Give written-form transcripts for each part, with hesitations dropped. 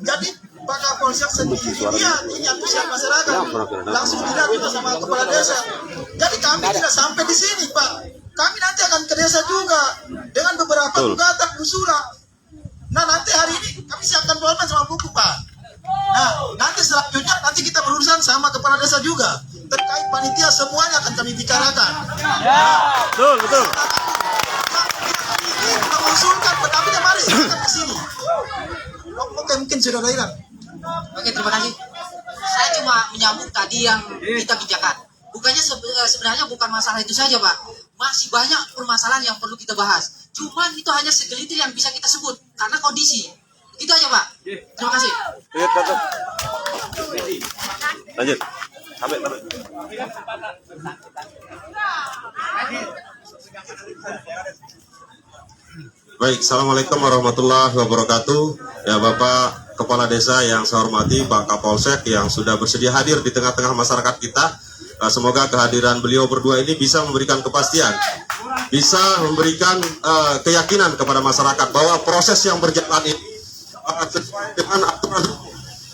Jadi Pak Kapolsek sendiri dia antusias masyarakat, langsung tidak kita sama kepala desa. Jadi kami tidak sampai di sini Pak, kami nanti akan ke desa juga dengan beberapa gugatan usulan. Nah nanti hari ini kami siapkan bolpen sama buku Pak. Nah nanti selanjutnya nanti kita berurusan sama kepala desa juga terkait panitia, semuanya akan kami bicarakan. Betul. Ini mengusulkan pendampingnya, mari silakan ke sini. Oke, mungkin sudah hilang. Oke, terima kasih. Saya cuma menyambung tadi yang kita bicarakan. Bukannya sebenarnya bukan masalah itu saja, Pak. Masih banyak permasalahan yang perlu kita bahas. Cuman itu hanya segelintir yang bisa kita sebut karena kondisi. Itu aja, Pak. Terima kasih. Lanjut. Sampai. Baik, assalamualaikum warahmatullahi wabarakatuh. Ya Bapak Kepala Desa yang saya hormati, Pak Kapolsek yang sudah bersedia hadir di tengah-tengah masyarakat kita. Semoga kehadiran beliau berdua ini bisa memberikan kepastian, bisa memberikan keyakinan kepada masyarakat bahwa proses yang berjalan ini sesuai dengan aturan,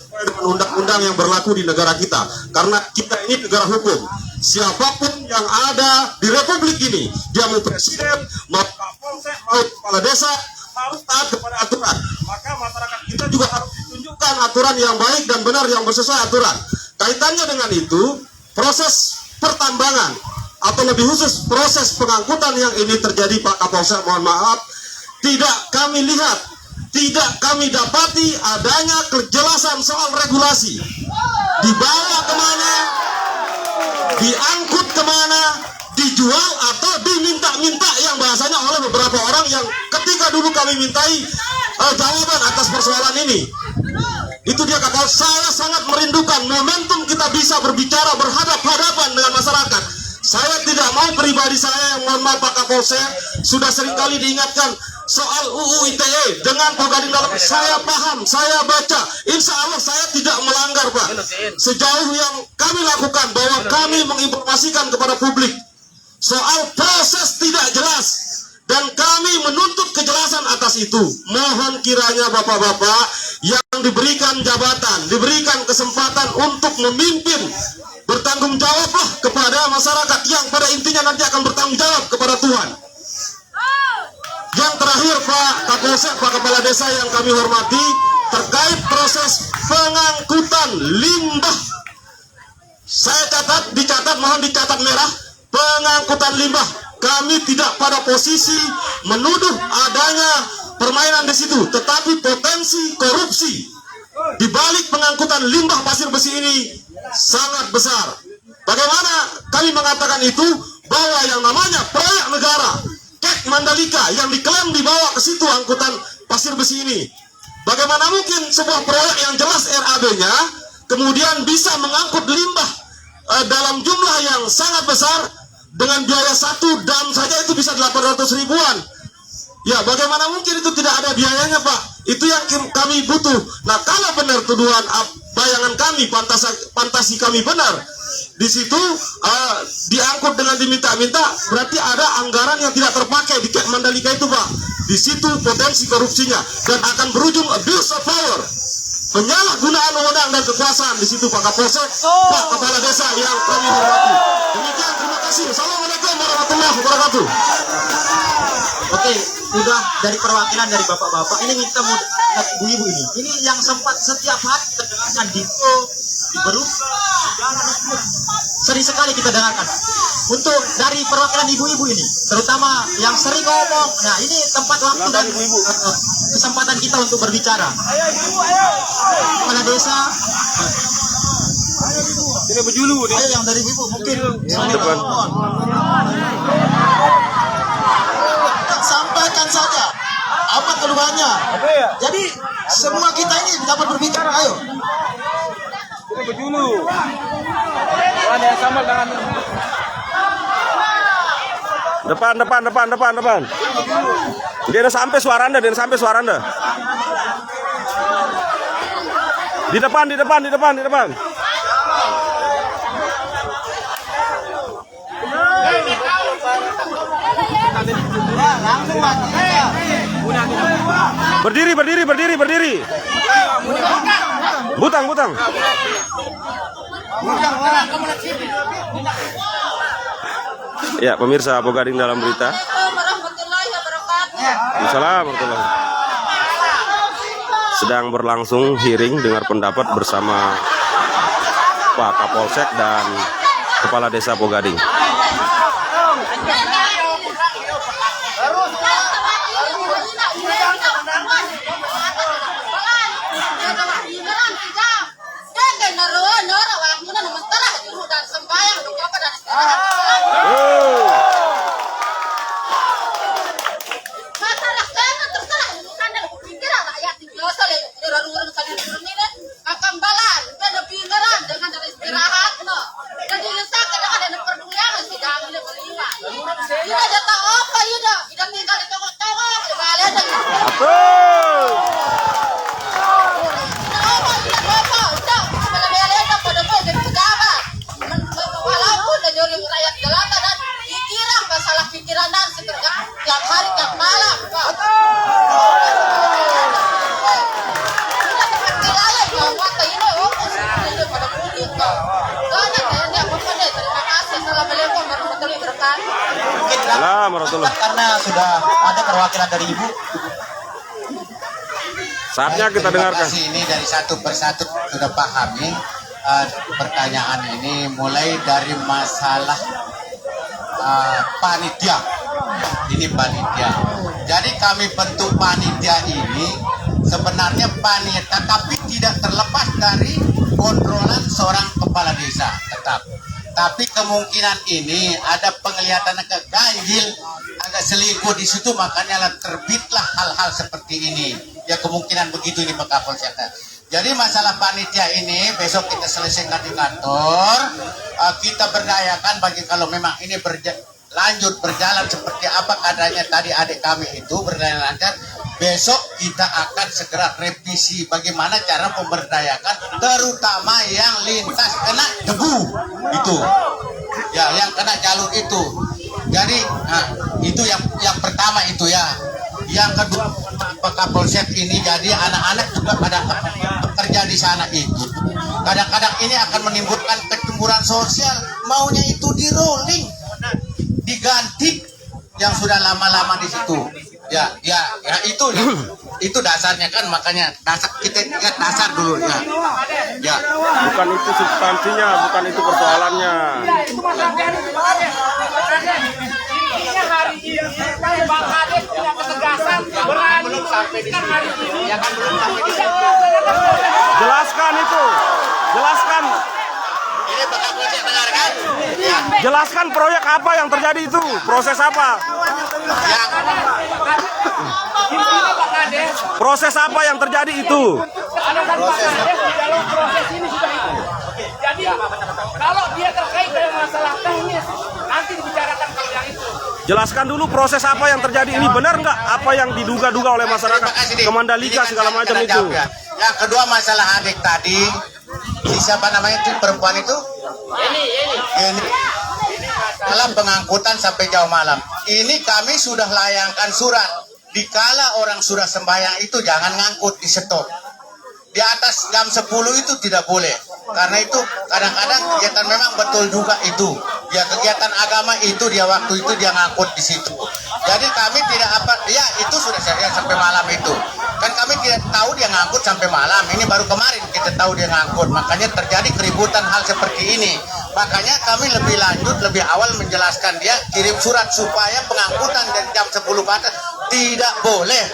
sesuai dengan undang-undang yang berlaku di negara kita. Karena kita ini negara hukum. Siapapun yang ada di Republik ini, dia mau presiden, mau kapolsek, mau kepala desa, harus taat kepada aturan. Maka masyarakat kita juga harus ditunjukkan aturan yang baik dan benar yang sesuai aturan. Kaitannya dengan itu, proses pertambangan atau lebih khusus proses pengangkutan yang ini terjadi Pak Kapolsek, mohon maaf, tidak kami lihat, tidak kami dapati adanya kejelasan soal regulasi. Dibawa kemana, diangkut kemana, dijual atau diminta-minta yang bahasanya oleh beberapa orang yang ketika dulu kami mintai jawaban atas persoalan ini. Itu dia kata, saya sangat merindukan momentum kita bisa berbicara berhadap-hadapan dengan masyarakat. Saya tidak mau pribadi saya yang mohon maaf Pak Kapolsek sudah seringkali diingatkan soal UU ITE dengan Pogadin dalam, saya paham, saya baca, insya Allah saya tidak melanggar Pak. Sejauh yang kami lakukan bahwa kami menginformasikan kepada publik soal proses tidak jelas dan kami menuntut kejelasan atas itu. Mohon kiranya Bapak-Bapak yang diberikan jabatan, diberikan kesempatan untuk memimpin, bertanggung jawablah kepada masyarakat yang pada intinya nanti akan bertanggung jawab kepada Tuhan. Yang terakhir Pak Kapolsek, Pak Kepala Desa yang kami hormati, terkait proses pengangkutan limbah. Saya dicatat, mohon dicatat merah, pengangkutan limbah. Kami tidak pada posisi menuduh adanya permainan di situ, tetapi potensi korupsi di balik pengangkutan limbah pasir besi ini sangat besar. Bagaimana kami mengatakan itu? Bahwa yang namanya proyek negara Kek Mandalika yang diklaim dibawa ke situ angkutan pasir besi ini. Bagaimana mungkin sebuah proyek yang jelas RAB-nya kemudian bisa mengangkut limbah dalam jumlah yang sangat besar dengan biaya satu dam saja itu bisa 800 ribuan. Ya, bagaimana mungkin itu tidak ada biayanya Pak? Itu yang kami butuh. Nah, kalau benar tuduhan bayangan kami, fantasi kami benar, di situ diangkut dengan diminta-minta, berarti ada anggaran yang tidak terpakai di Kek Mandalika itu Pak. Di situ potensi korupsinya dan akan berujung abuse of power, penyalahgunaan wewenang dan kekuasaan di situ Pak Kapolsek, Pak Kepala Desa yang kami hormati. Demikian, terima kasih. Assalamualaikum warahmatullahi wabarakatuh. Oke, sudah dari perwakilan dari bapak-bapak ini kita mau lihat ibu-ibu ini. Ini yang sempat setiap hari terdengarkan di Beruk, sering sekali kita dengarkan. Untuk dari perwakilan ibu-ibu ini, terutama yang sering ngomong, nah ini tempat waktu dan kesempatan kita untuk berbicara. Kepala desa, Ini berjulu nih. ayo yang dari ibu mungkin. Depan. Sampaikan saja apa keluhannya. Jadi semua kita ini dapat berbicara. Ayo. Ini berjulu. Ada yang sama dengan depan. Dia udah sampai suara Anda, Di depan. Berdiri. Butang. Ya, pemirsa Pogading dalam berita. Assalamualaikum. Sedang berlangsung hearing dengar pendapat bersama Pak Kapolsek dan Kepala Desa Pogading. Karena sudah ada perwakilan dari Ibu, saatnya kita dengarkan. Ini dari satu persatu sudah pahami pertanyaan ini, mulai dari masalah panitia. Ini panitia. Jadi kami bentuk panitia ini sebenarnya panitia, tapi tidak terlepas dari kontrolan seorang kepala desa tetap. Tapi kemungkinan ini ada penglihatan agak ganjil, agak selingkuh di situ, makanya terbitlah hal-hal seperti ini. Ya kemungkinan begitu ini Pak Kapolsek. Jadi masalah panitia ini besok kita selesaikan di kantor. Kita berdayakan bagi kalau memang ini lanjut berjalan seperti apa keadaannya tadi adik kami itu berjalan lancar. Besok kita akan segera revisi bagaimana cara memberdayakan terutama yang lintas kena debu itu. Ya, yang kena jalur itu. Jadi itu yang pertama itu ya. Yang kedua Pak Kapolsek ini jadi anak-anak juga pada bekerja di sana itu. Kadang-kadang ini akan menimbulkan kecemburuan sosial, maunya itu di rolling, diganti yang sudah lama-lama di situ. Ya itu dasarnya kan, makanya kita lihat dasar dulu ya. Ya. Bukan itu substansinya, bukan itu persoalannya. Intinya hari ini Bang Kades punya ketegasan berani mengatakan hari ini ya kan belum sampai di sana. Jelaskan itu. Jelaskan. Ini Pak Kapolsek dengarkan. Ya. Jelaskan proyek apa yang terjadi itu, proses apa? Proses apa yang terjadi itu? Ada kan Pak Kades di dalam proses ini sudah itu. Jadi kalau dia terkait dengan masalah teknis nanti dibicarakan kalau yang itu. Jelaskan dulu proses apa yang terjadi ini, benar nggak apa yang diduga-duga oleh masyarakat ke Mandalika segala macam itu? Ya. Yang kedua masalah adik tadi, siapa namanya itu perempuan itu? Ini. Dalam pengangkutan sampai jauh malam. Ini kami sudah layangkan surat. Dikala orang sudah sembahyang itu jangan ngangkut di stop. Di atas jam 10 itu tidak boleh. Karena itu kadang-kadang kegiatan memang betul juga itu. Ya kegiatan agama itu dia waktu itu dia ngangkut di situ. Jadi kami tidak ya itu sudah saya sampai malam itu. Kan kami tidak tahu dia ngangkut sampai malam. Ini baru kemarin kita tahu dia ngangkut. Makanya terjadi keributan hal seperti ini. Makanya kami lebih lanjut, lebih awal menjelaskan dia kirim surat supaya pengangkutan dari jam 10 ke atas tidak boleh.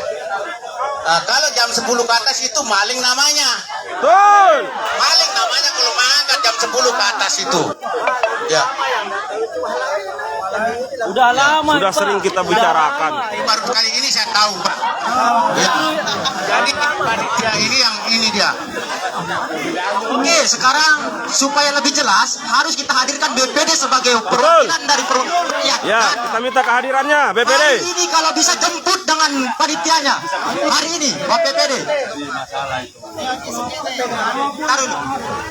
Nah, kalau jam 10 ke atas itu maling namanya. Betul. Maling namanya kalau mengangkat jam 10 ke atas itu. Ya. Udah lama. Sudah sering kita bicarakan. Baru kali ini saya tahu, Pak. Ya. Jadi panitia ini yang ini dia. Oke, sekarang supaya lebih jelas harus kita hadirkan BPD sebagai perwakilan dari rakyat. Ya, kita minta kehadirannya BPD. Hari ini kalau bisa jemput dengan panitianya. Hari ini, Pak BPD.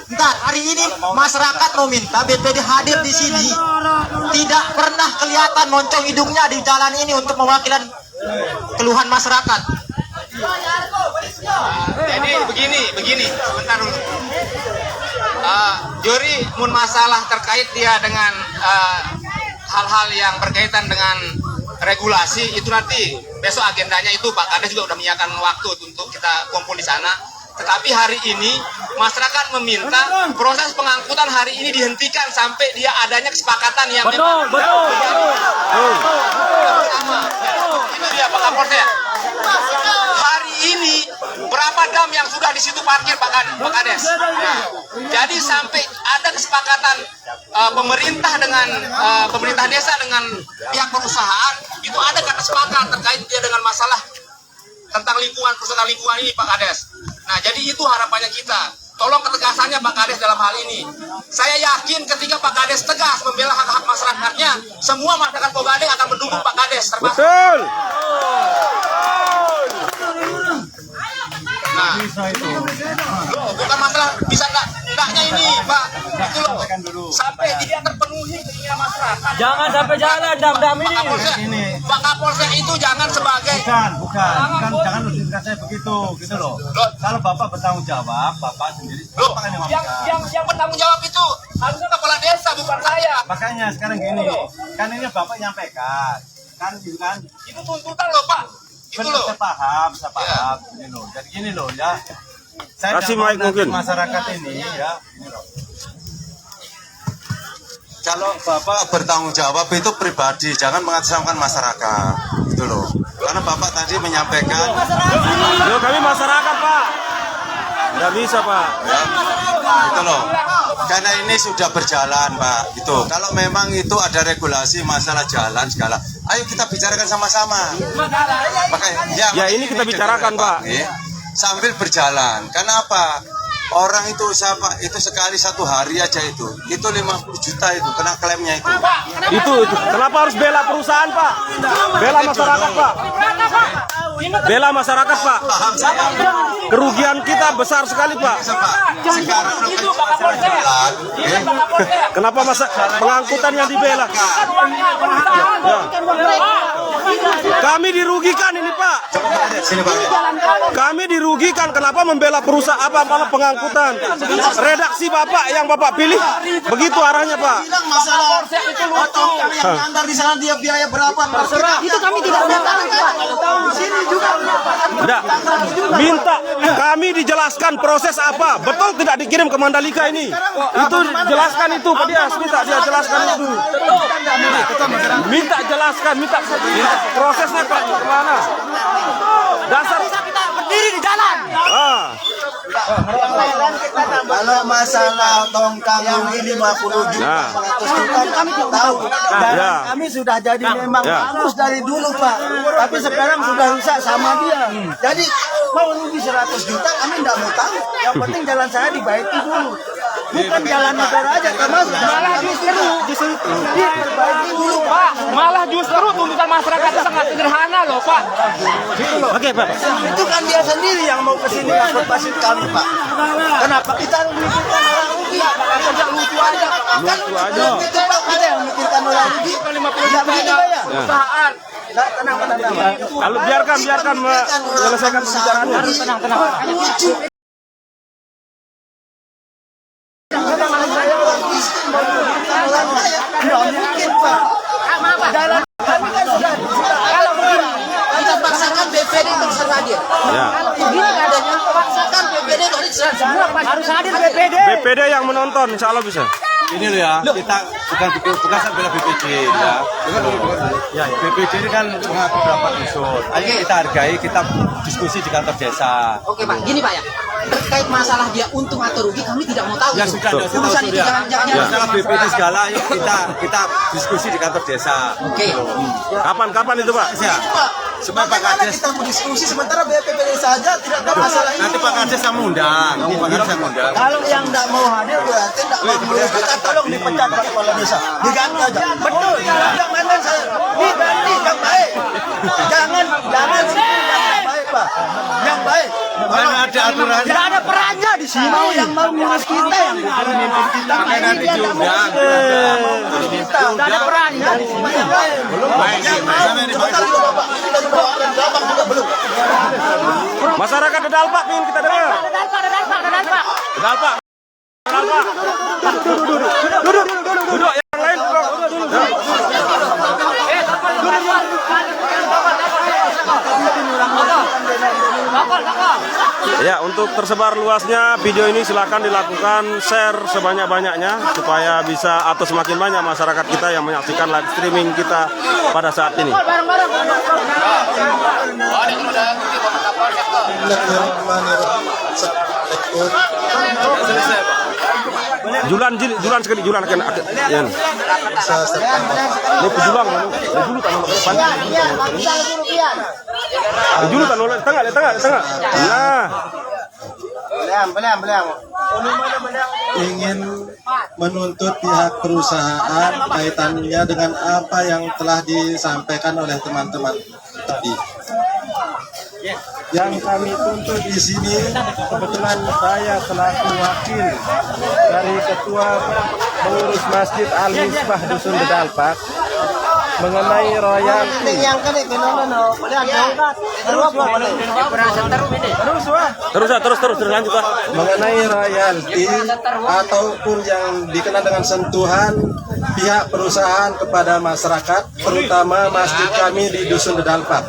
Bentar, hari ini masyarakat mau minta BPD hadir di sini. Tidak pernah kelihatan moncong hidungnya di jalan ini untuk mewakilkan keluhan masyarakat. Jadi begini, sebentar dulu. Juri mun masalah terkait dia dengan hal-hal yang berkaitan dengan regulasi itu nanti besok agendanya itu Pak Kades juga udah menyiapkan waktu untuk kita kumpul di sana. Tetapi hari ini masyarakat meminta proses pengangkutan hari ini dihentikan sampai dia adanya kesepakatan yang betul. Itu dia Pak Kapolsek. Hari ini berapa dam yang sudah di situ parkir Pak Kades? Nah, jadi sampai ada kesepakatan pemerintah dengan pemerintah desa dengan pihak perusahaan itu ada kata sepakat terkait dia dengan masalah tentang lingkungan, persoalan lingkungan ini Pak Kades. Nah, jadi itu harapannya kita. Tolong ketegasannya Pak Kades dalam hal ini. Saya yakin ketika Pak Kades tegas membela hak-hak masyarakatnya, semua masyarakat Pogadeng akan mendukung Pak Kades. Betul. Nah, loh, bukan masalah bisa enggaknya ini Pak. Itu loh. Sampai dia terpenuhi keinginan masyarakat. Jangan sampai jalan dam-dam ini. Pak Kapolsek itu jangan sebagai jangan logika saya begitu gitu loh. Kalau Bapak bertanggung jawab, Bapak sendiri loh, Bapak kan yang bertanggung jawab itu harusnya kepala desa bukan saya. makanya sekarang gini, kan ini Bapak nyampaikan, kan gitu kan? Itu tuntutan loh Pak. Itu loh. Saya paham, ini loh. Jadi gini loh ya. Saya Kasih tidak mic mau mungkin. masyarakat ini ya. Ini loh. Kalau Bapak bertanggung jawab itu pribadi, jangan mengatasnamakan masyarakat, gitu loh. Karena Bapak tadi menyampaikan, Yo, kami masyarakat Pak. Nggak bisa Pak. ya, gitu loh. Karena ini sudah berjalan, Pak. Gitu. Kalau memang itu ada regulasi masalah jalan segala, ayo kita bicarakan sama-sama. Makanya, Ya, ini kita bicarakan, Pak. Sambil berjalan. Karena apa? Orang itu siapa? Itu sekali satu hari aja itu 50 juta itu kena klaimnya itu. Itu. Kenapa harus bela perusahaan Pak? Bela masyarakat Pak. Bela masyarakat Pak. Kerugian kita besar sekali Pak. Sekarang Itu Pak Kapolsek. Itu Pak Kapolsek. Kenapa pengangkutan yang dibela? Ya. Kami dirugikan ini Pak. sini Pak. Kami dirugikan. Kenapa membela perusahaan apa malah pengangkutan? Redaksi Bapak yang Bapak pilih begitu arahnya Pak. Bilang masalah potong yang nyandar di sana dia biaya berapa? Terserah. Itu kami tidak tahu Pak. Di sini juga Tidak. Minta kami dijelaskan proses apa. Betul tidak dikirim ke Mandalika ini. Itu jelaskan itu Pak Dias. Minta dia jelaskan itu. Minta jelaskan. Minta prosesnya Pak kemana? Dasar Kita berdiri di jalan. kalau masalah tongkang ini 50 juta, Nah. 100 juta kami tahu. Dan Ya. kami sudah jadi memang Ya. bagus dari dulu Pak. Tapi sekarang sudah rusak sama dia. Jadi mau rugi 100 juta kami tidak mau tahu. Yang penting jalan saya dibaiki dulu. Bukan jalan negara aja, termasuk Malah justru diperbaiki dulu Pak. Pak, malah justru tuntutan masyarakat itu sangat sederhana loh Pak. Oke Pak. Itu kan dia sendiri yang mau kesini ngangkut pasir kami Pak. Kenapa kita memikirkan orang rugi? Kerja lucu aja. Kan itu Pak kita yang memikirkan orang rugi. 50 juta dibayar. Perusahaan. Tenang. Kalau biarkan menyelesaikan pembicaraannya. Tenang. Lucu. Nggak mungkin Pak. Jalan kami kan sudah kalau begini kita paksakan BPD terserah hadir. Ya. Kalau begini adanya paksakan BPD dari semua Harus hadir BPD. BPD yang menonton insya Allah bisa. Ini loh ya, kita bukan saya bela BPD ya. Ya, BPD ini kan punya beberapa unsur. Ayo kita hargai, kita diskusi di kantor desa. Oke Pak, gini Pak ya. Terkait masalah dia untung atau rugi kami tidak mau tahu. Ya sudah, Betul. kita Urusan tahu itu ya. jangan. Masalah BPD segala, ayo kita diskusi di kantor desa. Oke. Kapan itu Pak? Ya. Supaya Pak Bagaimana Kades, kita mau diskusi sementara BPD saja tidak tahu masalah ini. nanti Pak Kades saya undang. Nanti Pak Kades saya undang. Kalau yang tidak mau hadir berarti tidak mau merugikan, tolong dipecat Pak Kepala Desa. Diganti aja. Betul. Yang mainan saya diganti yang baik. Jangan yang baik Pak. yang baik. Mana ada aturan? Tidak ada perannya di sini. Mau yang mau mengurus kita yang memimpin kita. Kan nanti diundang. Tidak ada perannya di sini. Masyarakat Dedalpak ingin kita dengar. Dedalpak. Duduk. Yang lain duduk. Ya, untuk tersebar luasnya video ini silakan dilakukan share sebanyak-banyaknya supaya bisa atau semakin banyak masyarakat kita yang menyaksikan live streaming kita pada saat ini. Julan sekali julan kan. Yan. Ini pejulang dulu kan depan. Dulu kan tengah. Nah. Beliau. Ingin menuntut pihak perusahaan kaitannya dengan apa yang telah disampaikan oleh teman-teman tadi. Yang kami tuntut di sini, kebetulan saya selaku wakil dari Ketua Pengurus Masjid Al-Misbah Dusun Dedalpak mengenai royalti. Terus lanjut Pak. Mengenai royalti ataupun yang dikenal dengan sentuhan pihak perusahaan kepada masyarakat, terutama masjid kami di Dusun Dedalpak.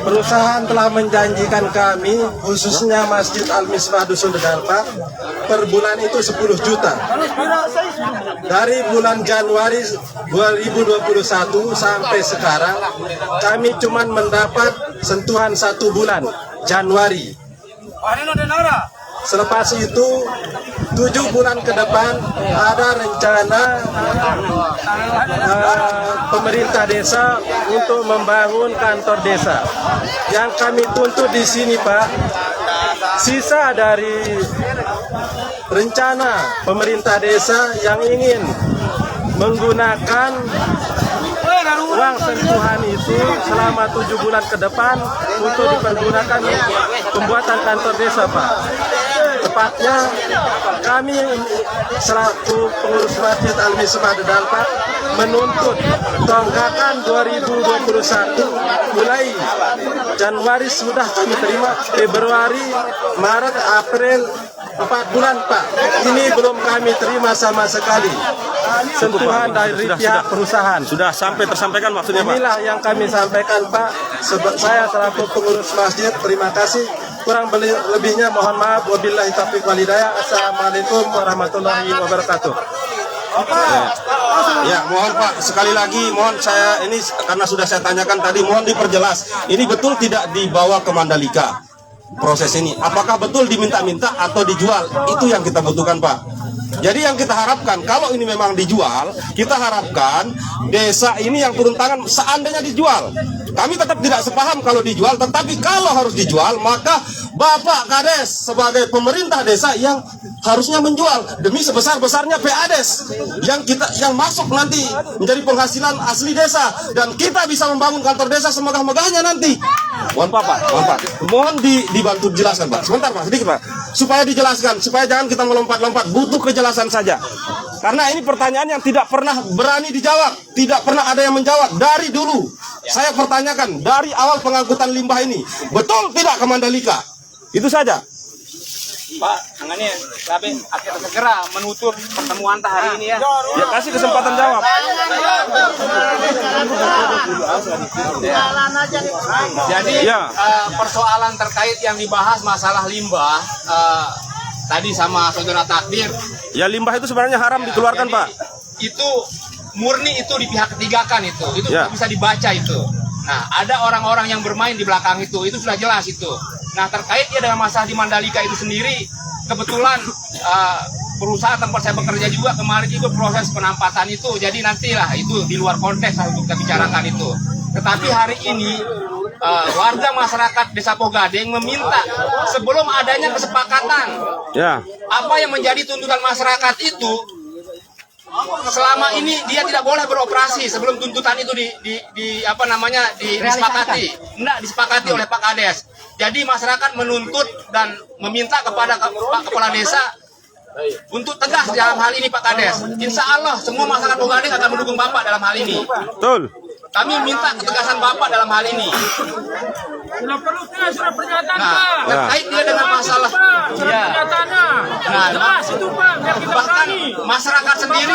Perusahaan telah menjanjikan kami, khususnya Masjid Al-Misbah Dusun Dedalpak, per bulan itu 10 juta. Dari bulan Januari 2021 sampai sekarang, kami cuma mendapat sentuhan 1 bulan, Januari. Selepas itu 7 bulan ke depan ada rencana pemerintah desa untuk membangun kantor desa. Yang kami tuntut di sini Pak, sisa dari rencana pemerintah desa yang ingin menggunakan uang sentuhan itu selama 7 bulan ke depan untuk dipergunakan pembuatan kantor desa Pak. Tepatnya kami selaku pengurus Masjid Al-Misbah Dedalpak menuntut tonggakan 2021 mulai Januari sudah kami terima, Februari, Maret, April 4 bulan Pak. Ini belum kami terima sama sekali sentuhan dari pihak perusahaan. Sudah sampai tersampaikan maksudnya Pak? Inilah yang kami sampaikan Pak. Saya selaku pengurus masjid, terima kasih. Kurang lebihnya mohon maaf. Wabillahi taufiq wal hidayah. Assalamualaikum warahmatullahi wabarakatuh. Ya, mohon Pak, sekali lagi mohon saya ini karena sudah saya tanyakan tadi, mohon diperjelas. Ini betul tidak dibawa ke Mandalika proses ini? Apakah betul diminta-minta atau dijual? Itu yang kita butuhkan Pak. Jadi yang kita harapkan, kalau ini memang dijual, kita harapkan desa ini yang turun tangan seandainya dijual. Kami tetap tidak sepaham kalau dijual, tetapi kalau harus dijual, maka Bapak Kades sebagai pemerintah desa yang harusnya menjual demi sebesar-besarnya PADes yang masuk nanti menjadi penghasilan asli desa, dan kita bisa membangun kantor desa semegah-megahnya nanti. Mohon Pak, mohon dibantu jelaskan Pak. Sebentar Pak, sedikit Pak, supaya dijelaskan, supaya jangan kita melompat-lompat, butuh kejelasan saja. Karena ini pertanyaan yang tidak pernah berani dijawab, tidak pernah ada yang menjawab dari dulu. Saya pertanyakan dari awal pengangkutan limbah ini, betul tidak ke Mandalika? Itu saja. Pak, tangannya tapi akhirnya segera menutup pertemuan hari ini ya. Ya, kasih kesempatan jawab. Jadi persoalan terkait yang dibahas masalah limbah tadi sama saudara Takdir. Ya, limbah itu sebenarnya haram dikeluarkan Pak. Itu murni itu di pihak ketiga kan itu Ya. bisa dibaca itu. Nah, ada orang-orang yang bermain di belakang itu sudah jelas itu. Nah, terkait ya dengan masalah di Mandalika itu sendiri, kebetulan perusahaan tempat saya bekerja juga kemarin ikut proses penampatan itu, jadi nantilah itu di luar konteks untuk kita bicarakan itu. Tetapi hari ini warga masyarakat Desa Pogadeng meminta sebelum adanya kesepakatan, Ya. apa yang menjadi tuntutan masyarakat itu selama ini dia tidak boleh beroperasi sebelum tuntutan itu disepakati. Tidak disepakati oleh Pak Kades. Jadi masyarakat menuntut dan meminta kepada Pak Kepala Desa untuk tegas dalam hal ini Pak Kades. Insya Allah semua masyarakat Bogades akan mendukung Bapak dalam hal ini. Betul. Kami minta ketegasan Bapak dalam hal ini. Sudah perlu surat pernyataan, Nah, Pak. terkait dia dengan masalah Pernyataannya. Jelas itu, Pak. Biar kita bahkan berani. masyarakat sendiri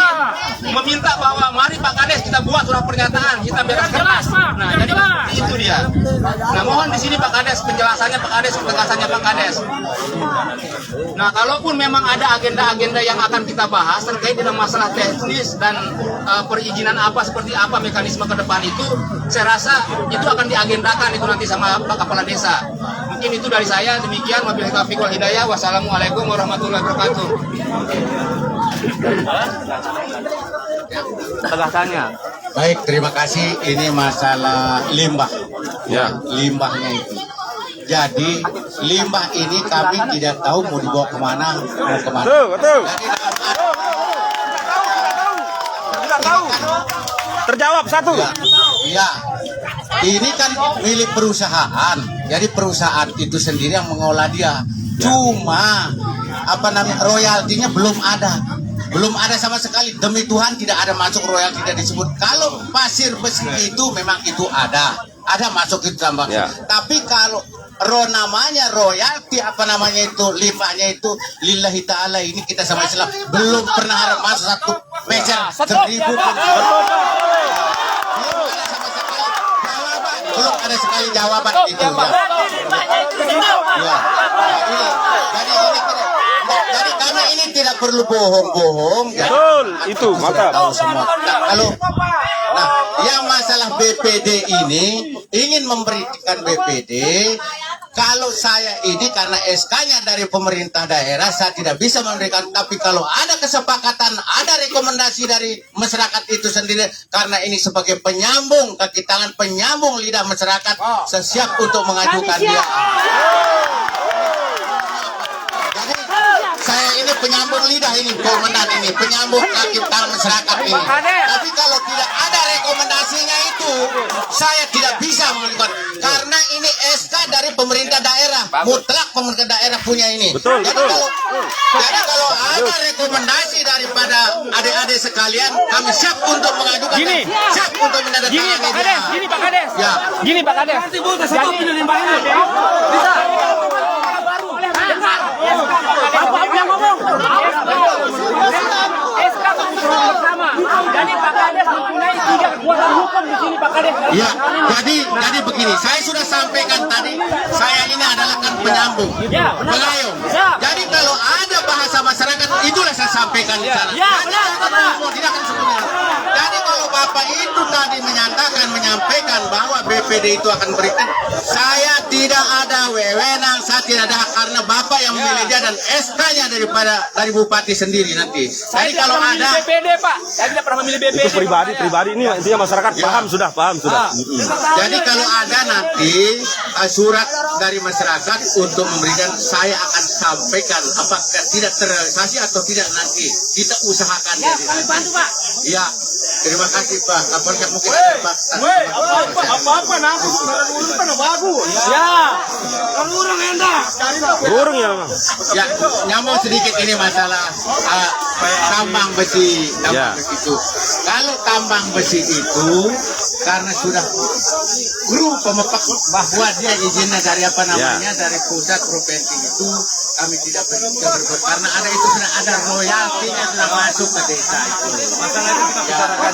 meminta bahwa mari Pak Kades kita buat surat pernyataan, kita biarkan Jelas, Pak. Nah, jadi seperti itu dia. Nah, mohon di sini Pak Kades penjelasannya Pak Kades, ketegasannya Pak Kades. Nah, kalaupun memang ada agenda-agenda yang akan kita bahas terkait dengan masalah teknis dan perizinan apa seperti apa mekanisme ke depan itu, saya rasa itu akan diagendakan itu nanti sama Pak Kepala Desa. Mungkin itu dari saya, demikian. Wabillahi taufiq wal hidayah. Wassalamualaikum warahmatullahi wabarakatuh. Tegasannya. Baik, terima kasih. Ini masalah limbah. Ya. Limbahnya itu. Jadi limbah ini kami tidak tahu mau dibawa kemana, mau kemana. Betul. Jadi Tidak tahu. Terjawab satu. ya, ini kan milik perusahaan. Jadi perusahaan itu sendiri yang mengolah dia. Cuma royaltinya belum ada sama sekali. Demi Tuhan tidak ada masuk royalti, tidak disebut. Kalau pasir besi itu memang itu ada masuk itu tambah. Ya. Tapi kalau namanya royalti limbahnya itu lillahi ta'ala, ini kita sama Islam belum pernah ada masuk satu meter 1.000 pun. Belum ada sekali jawaban itu. Ya. Jadi kami ini tidak perlu bohong-bohong. Betul. Itu mantap. Tahu semua. Nah, yang masalah BPD ini ingin memberikan BPD. Kalau saya ini karena SK-nya dari pemerintah daerah, saya tidak bisa memberikan. Tapi kalau ada kesepakatan, ada rekomendasi dari masyarakat itu sendiri, karena ini sebagai penyambung kaki tangan, penyambung lidah masyarakat, saya siap untuk mengajukan dia. Jadi saya ini penyambung lidah ini, komandan ini, penyambung kaki tangan masyarakat ini. Tapi kalau tidak ada rekomendasinya itu, saya tidak bisa mengajukan. Karena ini SK dari pemerintah daerah, mutlak pemerintah daerah punya ini. Betul. Jadi kalau ada rekomendasi daripada adik-adik sekalian, kami siap untuk mengajukan. Siap untuk menandatangani. Gini Pak Kades. Ya. Gini Pak Kades. Jadi bisa. Bapak yang ngomong. SK bersama. Jadi Pak Kades mempunyai 3 kekuatan hukum di sini Pak Kades. Ya, jadi begini, saya sudah sampaikan tadi, saya ini adalah kan penyambung, pengayom. Jadi kalau ada bahasa masyarakat, itulah saya sampaikan di sana. Tidak akan sebenarnya. Jadi kalau Bapak itu tadi menyampaikan bahwa BPD itu akan berikan, saya tidak ada wewenang, saya tidak ada hak, karena Bapak yang memilih dia dan SK-nya dari Bupati sendiri nanti. Jadi kalau ada BPD Pak, saya tidak pernah memilih BPD. Itu pribadi ini intinya masyarakat paham sudah. Jadi kalau ada nanti surat dari masyarakat untuk memberikan, saya akan sampaikan apakah tidak terrealisasi atau tidak, nanti kita usahakan. Ya, kami bantu Pak. Ya, terima kasih Pak. Apakah mungkin ada Pak? Apa-apa nafsu kan bagus. Ya. Kalau orang enak. Burung ya. Ya, nyambung sedikit ini masalah tambang besi. Itu. Kalau tambang besi itu karena sudah grup pemepak bahwa dia izinnya dari dari pusat provinsi itu, kami tidak bisa berbuat karena ada itu sudah ada royaltinya sudah masuk ke desa itu. Masalah itu kita bicarakan.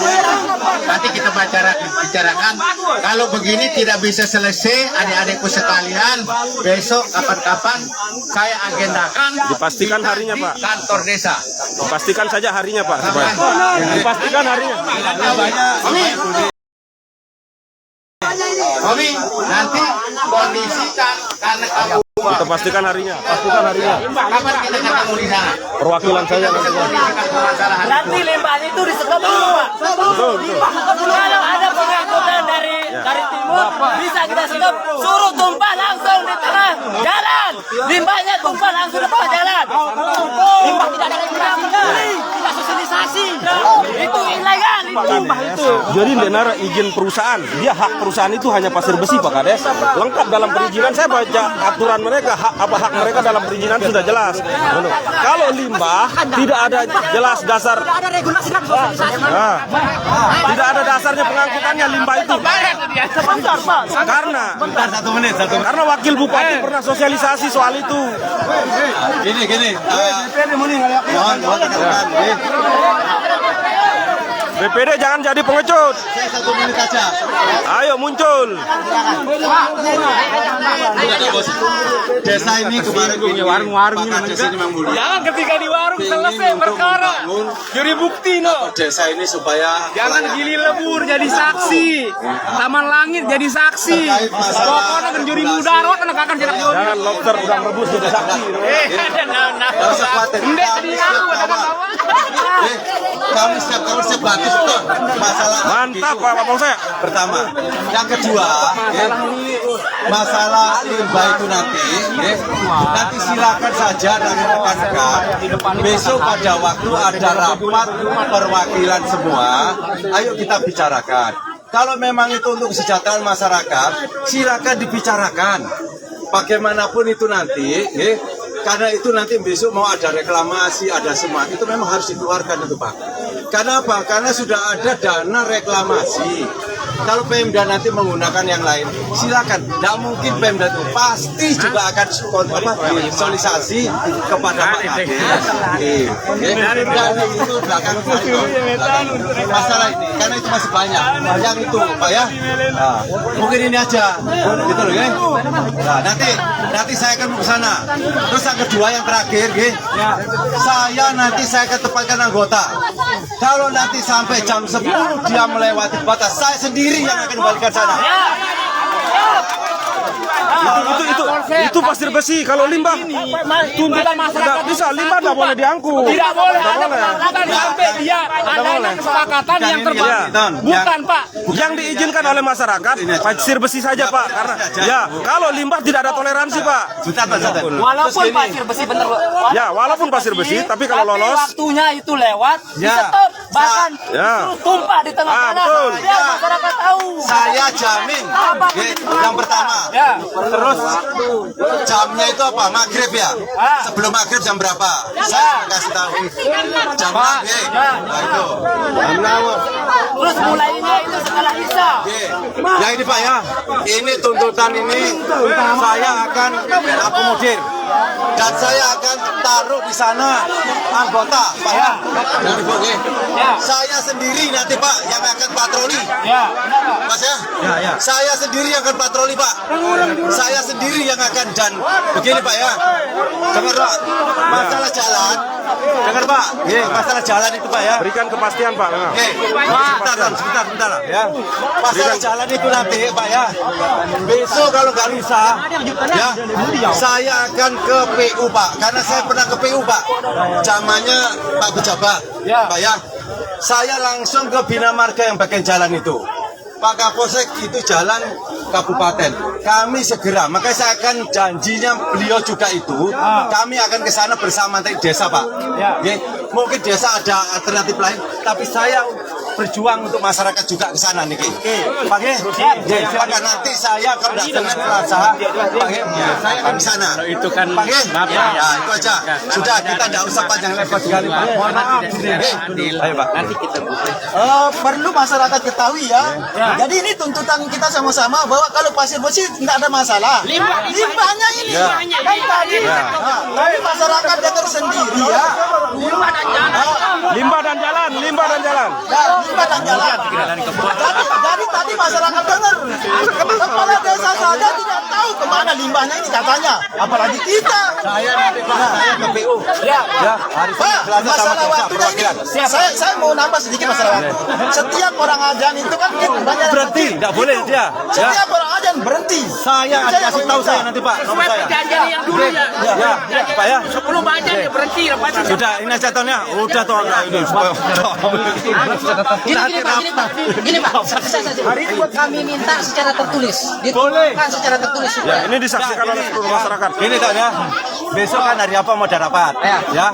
Nanti kita bicarakan. Kalau begini tidak bisa selesai, adik-adikku sekalian, besok kapan-kapan saya agendakan. Dipastikan harinya Pak. Kantor desa. Pastikan saja harinya Pak. Dipastikan harinya. Omi, nanti kondisikan karena kamu. Kita pastikan harinya. Kapan kita ketemu di sana? Perwakilan saya Nanti limbahnya itu disekop dulu Pak. Betul. Kalau ada pengangkutan dari timur, bisa kita sekop, suruh tumpah langsung di tengah jalan. Limbahnya tumpah langsung di tengah jalan. Limbah tidak ada regulasi, tidak sosialisasi. Jadi dengar izin perusahaan, dia hak perusahaan itu hanya pasir besi Pak Kades. Lengkap dalam perizinan, saya baca aturan mereka, hak mereka dalam perizinan sudah jelas. Kalau limbah tidak ada jelas dasar, tidak ada dasarnya pengangkutannya limbah itu. Sebentar Pak. Karena wakil bupati pernah sosialisasi soal itu. Gini, mohon tekankan. BPD jangan jadi pengecut. Saya 1 menit aja. Ayo muncul. Desa ini kemarin punya warung-warung ini memang mulia. Jangan ketika di warung selesai perkara. Juri bukti no. Desa ini supaya Jangan Gili Lebur jadi saksi. Taman Langit jadi saksi. Pokoknya kan juri muda rot akan jenak juri. Jangan lobster udang rebus jadi saksi. Gak usah khawatir. Kami siap bantu masalah. Mantap Pak Kapolsek. Pertama, yang kedua, masalah limbah itu nanti silakan saja dari rekan-rekan. Besok pada waktu ada rapat perwakilan semua, ayo kita bicarakan. Kalau memang itu untuk kesejahteraan masyarakat, silakan dibicarakan. Bagaimanapun itu nanti, karena itu nanti besok mau ada reklamasi, ada semua, itu memang harus dikeluarkan itu Pak. Karena apa? Karena sudah ada dana reklamasi. Kalau Pemda nanti menggunakan yang lain, silakan. Tidak mungkin Pemda itu pasti juga akan visualisasi kepada Pak Kades. Dan itu belakang masalah ini, karena itu masih banyak. Yang itu Pak ya. Nah, mungkin ini aja, gitu loh ya. Nah, nanti saya akan ke sana. Terus yang kedua yang terakhir, saya akan tempatkan anggota. Kalau nanti sampai jam 10 dia melewati batas, saya sendiri yang akan kembalikan sana. Itu pasir besi. Kalau limbah Tuntutan masyarakat tidak bisa, limbah tidak boleh diangkut. Tidak boleh ada kesepakatan sampai dia ada kesepakatan yang terbaik. Bukan Pak. Yang diizinkan oleh masyarakat pasir besi saja Pak. Karena ya kalau limbah tidak ada toleransi Pak. Walaupun pasir besi bener. Ya walaupun pasir besi, tapi kalau lolos waktunya itu lewat, di stop bahkan tumpah di tengah jalan. betul. Biar masyarakat tahu. Saya jamin. Yang pertama. Terus jamnya itu apa? Maghrib ya? Sebelum maghrib jam berapa? Saya kasih tahu. Jam 6 Nah itu. Terus mulainya itu setelah Isya. Ya ini Pak ya. Ini tuntutan ini saya akan akomodir. Dan saya akan taruh di sana anggota Pak ya. Saya sendiri nanti Pak yang akan patroli. Mas ya? Saya sendiri yang akan patroli Pak. Saya sendiri yang akan, dan begini Pak ya. Dengar Pak, masalah jalan. Dengar Pak, masalah jalan itu Pak ya. Berikan kepastian Pak. Sebentar lah ya. Masalah jalan itu nanti Pak ya. Besok kalau nggak bisa, ya saya akan ke PU Pak. Karena saya pernah ke PU Pak. Zamannya Pak pejabat, Pak ya. Saya langsung ke Bina Marga yang bagian jalan itu. Pak Kapolsek itu jalan kabupaten. Kami segera, makanya saya akan janjinya beliau juga itu. Kami akan ke sana bersama nanti desa Pak. Mungkin desa ada alternatif lain, tapi saya berjuang untuk masyarakat juga ke sana nih. Pak maka nanti saya kalau tidak dengan Selasa, saya akan ke sana. Itu kan Pak ya, itu aja. Sudah kita tidak usah panjang lebar sekali Pak. Mohon maaf. Ayo Pak. Nanti kita Perlu masyarakat ketahui ya. Jadi ini tuntutan kita sama-sama bahwa kalau pasir besi nggak ada masalah. Limbahnya ini. Kan tadi. Tapi masyarakat dengar sendiri ya. Limbah dan jalan. Ya, limbah dan jalan. Jadi tadi masyarakat dengar. Kepala desa saja tidak tahu kemana limbahnya ini katanya. Apalagi kita. saya ke PU. Hari Pak, masalah waktunya ini. Saya mau nambah sedikit masalah waktu. Setiap orang ajan itu kan banyak berhenti, tidak boleh dia. Setiap orang ajan berhenti. Saya akan kasih tahu saya nanti Pak, nomor saya. Perjanjian yang dulu ya. Pak ya. Sebelum aja dia berhenti. Sudah, ini aja tahunnya. Udah toh ini. Gini Pak, hari ini kami minta secara tertulis. Boleh. Secara tertulis. Ya, ini disaksikan oleh seluruh masyarakat. Ini tahunnya. Besok kan hari apa mau ada rapat? Ya.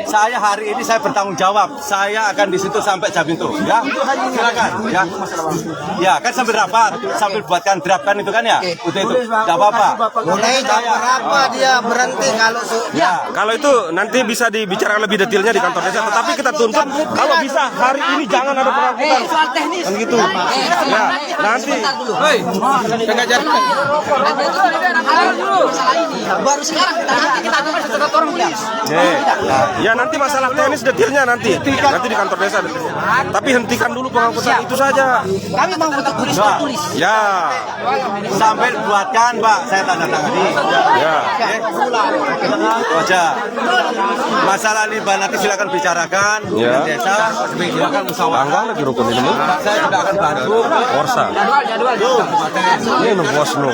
saya hari ini saya bertanggung jawab. Saya akan di situ sampai jam itu. Ya, silakan. Ya, ya kan sambil rapat, sambil buatkan draft kan itu kan ya. Udah itu, tidak apa-apa. Mulai jam berapa dia berhenti kalau Ya, kalau itu nanti bisa dibicarakan lebih detailnya di kantor desa. Tetapi kita tuntut kalau bisa hari ini jangan ada pengangkutan. Soal teknis. Kan gitu. Ya, nanti. Baru sekarang kita akan secara orang polis. Ya nanti masalah teknis detailnya nanti di kantor desa detailnya. Tapi hentikan dulu pengangkutan itu saja. Kami mau tulis tulis. Ya. Sampai buatkan, Pak. Saya tanda tangani. Ya. Itu aja. Masalah limbah nanti silakan bicarakan dengan desa. Silakan musyawarah lagi rukun ini. Saya juga akan bantu. Orsa. Ini bos no.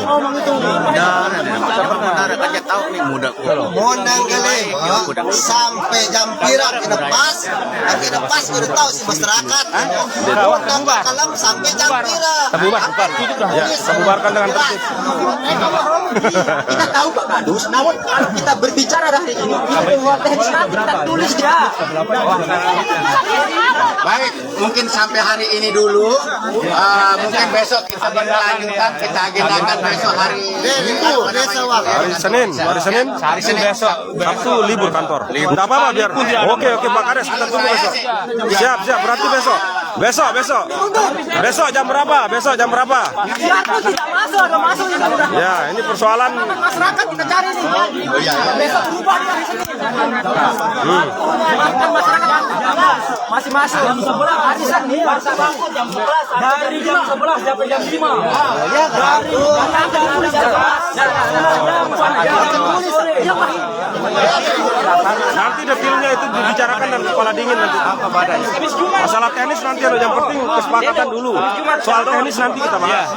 mau nanggale sampai jam pira kita pas udah tahu si masyarakat. Mau kalam sampai jam pira. Bubar. Ya, bubarkan dengan tertib. Kita tahu Pak Kadus, namun kalau kita berbicara hari ini, kita tulis ya. Baik, mungkin sampai hari ini dulu. Mungkin besok kita berlanjutkan, kita agendakan besok hari Minggu. Hari Senin besok. Sabtu libur kantor. Enggak apa-apa biar. Oke Pak Kades, kita tunggu besok. Siap, berarti besok. Besok jam berapa? Ya, ini persoalan Masyarakat kita cari nih. Besok bubar hari Senin. Masyarakat masih masuk jam 11 hari Senin jam 11 dari jam 11 sampai jam 5. Ya, dari nanti detailnya itu dibicarakan dan kepala dingin nanti. Masalah teknis nanti yang penting kesepakatan dulu. Soal teknis nanti kita bahas.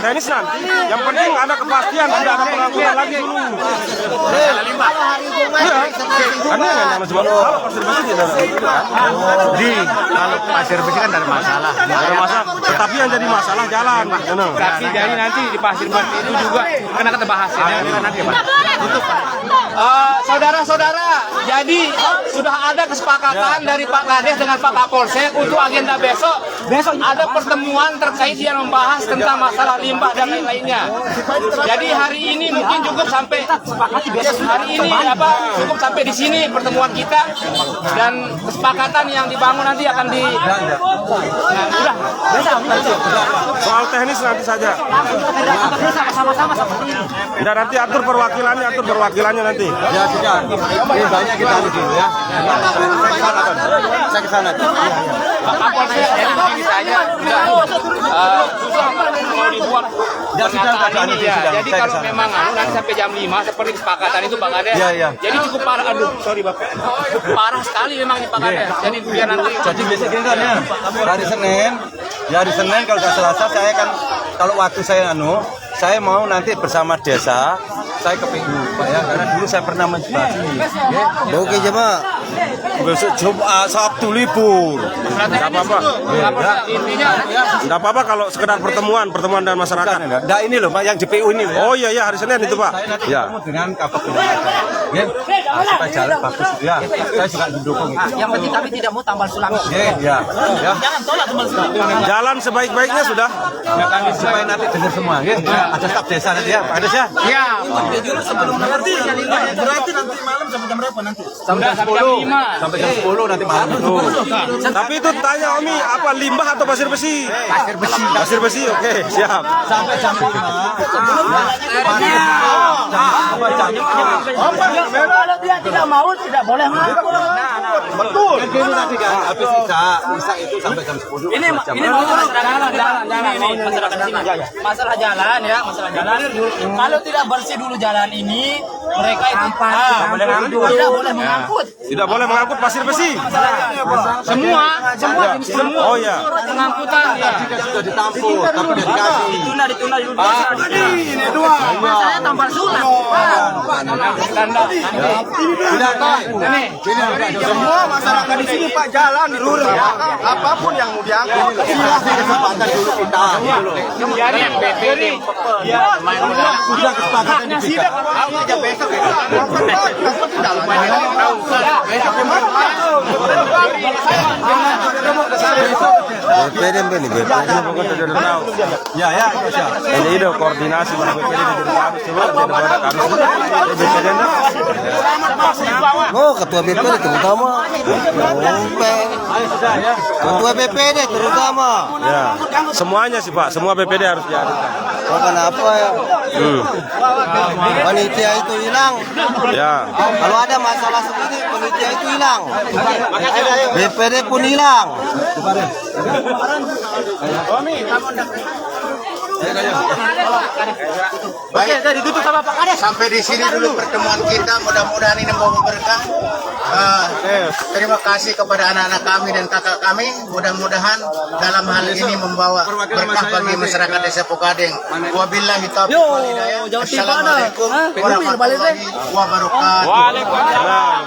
Teknis nanti. Yang penting ada kepastian tidak ada pengangkutan lagi dulu. Karena yang cuma kalau pasir besi tidak Kalau pasir besi kan tidak ada masalah. Tetapi yang jadi masalah jalan. Tapi dari nanti di pasir besi itu juga kena kita bahas ya. Nanti Pak. Saudara-saudara, jadi sudah ada kesepakatan dari Pak Kades dengan Pak Kapolsek untuk agenda besok ada pertemuan terkait yang membahas tentang masalah limbah dan lain-lainnya. Jadi hari ini mungkin cukup sampai cukup sampai di sini pertemuan kita dan kesepakatan yang dibangun nanti akan di Soal teknis nanti saja. sama-sama seperti ini. Dan nanti atur perwakilannya nanti. Ya sudah. Ini banyak kita harus dulu ya. Saya ke sana. Kapolsek jadi begini saja susah mau dibuat pernyataan ini ya. Jadi kalau memang nanti sampai jam 5 seperti kesepakatan itu Pak Kades. Jadi cukup parah. Sorry Bapak. Parah sekali memang ini Pak Kades. Jadi biar nanti. Jadi besok gini kan ya. Hari Senin kalau nggak Selasa saya kan kalau waktu saya saya mau nanti bersama desa saya ke PU ya karena dulu saya pernah menjadi oke coba besok Jumat Sabtu libur Enggak apa-apa. Enggak apa-apa kalau sekedar pertemuan dengan masyarakat. Nah ini loh Pak yang di PU ini Oh iya hari Senin itu Pak. Ya dengan Kapolres ya supaya jalan bagus ya saya juga mendukung itu. Yang penting kami tidak mau tambal sulam. Ya. Jangan tolak tambal sulam. Jalan sebaik-baiknya sudah. Supaya nanti dengar semua ya. Ada staf desa nanti ya Pak Kades ya. Ya. Berarti nanti malam sampai jam berapa nanti? Sampai jam 10 nanti malam itu. Tapi itu tanya Omi apa limbah atau pasir besi? Pasir besi. Oke, siap. Sampai jam 5. Kalau dia tidak mau tidak boleh ngangkut. Betul. Ini tadi kan habis Isa itu sampai jam 10. Ini mau masyarakat sini. Masalah jalan ya, masalah jalan. Kalau tidak bersih dulu jalan ini, mereka itu tidak boleh mengangkut. Tidak boleh mengangkut pasir besi. Semua. Oh iya. Pengangkutan ya. Sudah ditampung, tapi tidak dikasih. Ditunda dulu. Ini dua. Saya tambal sulam. Semua masyarakat di sini Pak jalan di lurus. Apapun yang mau diangkut. Kasih kesempatan dulu kita. Jadi BPD Sudah kesepakatan diberikan. Besok BPD ini BPD. Ya, ya, Ini ide koordinasi mana BPD di harus coba ada BPD. Oh, ketua BPD terutama. Ketua BPD terutama. Ya, semuanya sih Pak, semua BPD harus dihadirkan. Oh, kenapa ya? Panitia itu hilang. Ya. Kalau ada masalah seperti panitia itu hilang. BPD pun hilang. Baik, ditutup sama Pak Kades. Sampai di sini dulu pertemuan kita. Mudah-mudahan ini membawa berkah. Terima kasih kepada anak-anak kami dan kakak kami. Mudah-mudahan dalam hal ini membawa berkah bagi masyarakat Desa Pokadeng. Wabillahi taufiq wal hidayah. Assalamualaikum warahmatullahi wabarakatuh. Waalaikumsalam.